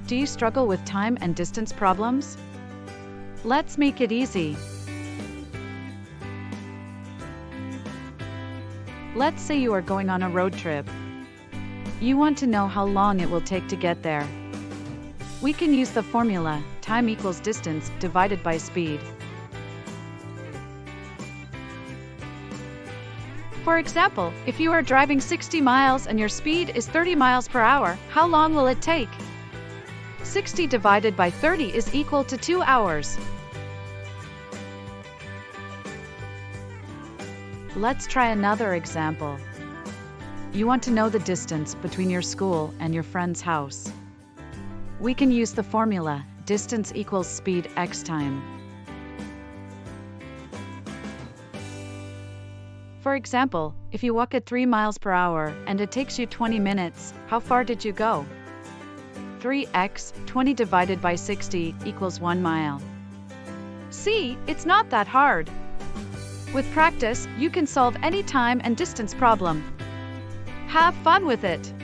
Do you struggle with time and distance problems? Let's make it easy. Let's say you are going on a road trip. You want to know how long it will take to get there. We can use the formula, time equals distance divided by speed. For example, if you are driving 60 miles and your speed is 30 miles per hour, how long will it take? 60 divided by 30 is equal to 2 hours. Let's try another example. You want to know the distance between your school and your friend's house. We can use the formula, distance equals speed x time. For example, if you walk at 3 miles per hour and it takes you 20 minutes, how far did you go? 3x, 20 divided by 60, equals 1 mile. See, it's not that hard. With practice, you can solve any time and distance problem. Have fun with it!